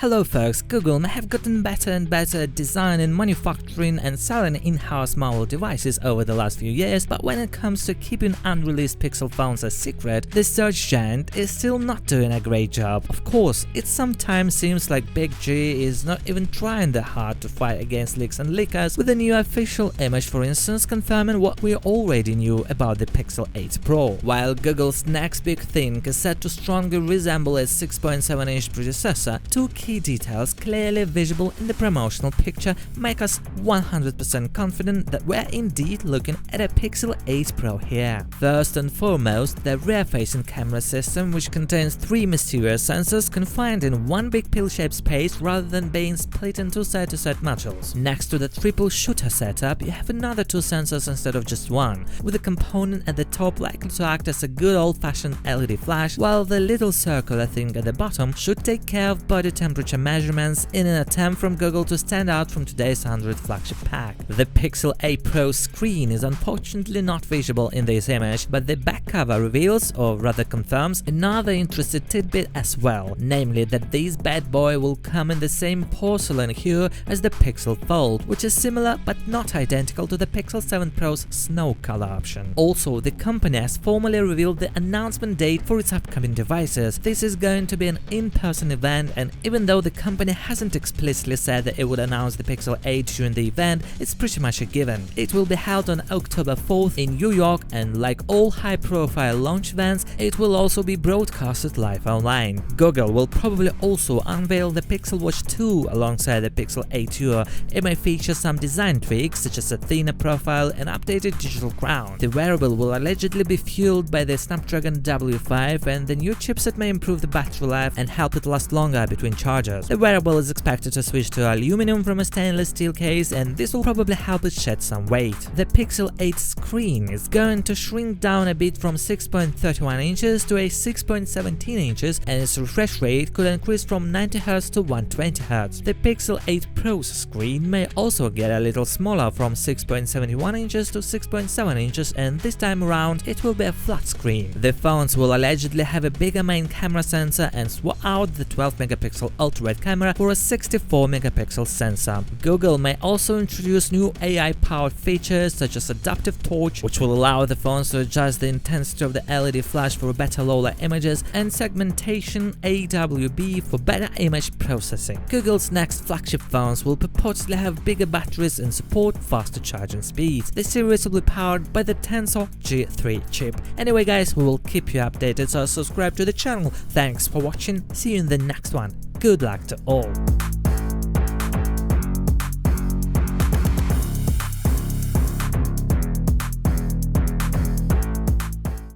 Hello folks, Google may have gotten better and better at designing, manufacturing and selling in-house mobile devices over the last few years, but when it comes to keeping unreleased Pixel phones a secret, the search giant is still not doing a great job. Of course, it sometimes seems like Big G is not even trying that hard to fight against leaks and leakers, with a new official image for instance confirming what we already knew about the Pixel 8 Pro. While Google's next big thing is set to strongly resemble its 6.7-inch predecessor, two key details clearly visible in the promotional picture make us 100% confident that we're indeed looking at a Pixel 8 Pro here. First and foremost, the rear-facing camera system, which contains three mysterious sensors confined in one big pill-shaped space rather than being split into side-to-side modules. Next to the triple shooter setup, you have another two sensors instead of just one, with a component at the top likely to act as a good old-fashioned LED flash, while the little circular thing at the bottom should take care of body temperature measurements in an attempt from Google to stand out from today's Android flagship pack. The Pixel 8 Pro screen is unfortunately not visible in this image, but the back cover reveals, or rather confirms, another interesting tidbit as well, namely that this bad boy will come in the same porcelain hue as the Pixel Fold, which is similar but not identical to the Pixel 7 Pro's snow color option. Also, the company has formally revealed the announcement date for its upcoming devices. This is going to be an in-person event, and even though the company hasn't explicitly said that it would announce the Pixel 8 during the event, it's pretty much a given. It will be held on October 4th in New York, and like all high-profile launch events, it will also be broadcasted live online. Google will probably also unveil the Pixel Watch 2 alongside the Pixel 8 Duo. It may feature some design tweaks such as a thinner profile and updated digital crown. The wearable will allegedly be fueled by the Snapdragon W5, and the new chipset may improve the battery life and help it last longer between charges. The wearable is expected to switch to aluminum from a stainless steel case, and this will probably help it shed some weight. The Pixel 8 screen is going to shrink down a bit from 6.31 inches to a 6.17 inches, and its refresh rate could increase from 90Hz to 120Hz. The Pixel 8 Pro's screen may also get a little smaller from 6.71 inches to 6.7 inches, and this time around it will be a flat screen. The phones will allegedly have a bigger main camera sensor and swap out the 12-megapixel ultra-wide camera for a 64-megapixel sensor. Google may also introduce new AI-powered features such as adaptive torch, which will allow the phones to adjust the intensity of the LED flash for better low-light images, and segmentation AWB for better image processing. Google's next flagship phones will purportedly have bigger batteries and support faster charging speeds. The series will be powered by the Tensor G3 chip. Anyway guys, we will keep you updated, so subscribe to the channel. Thanks for watching, see you in the next one. Good luck to all.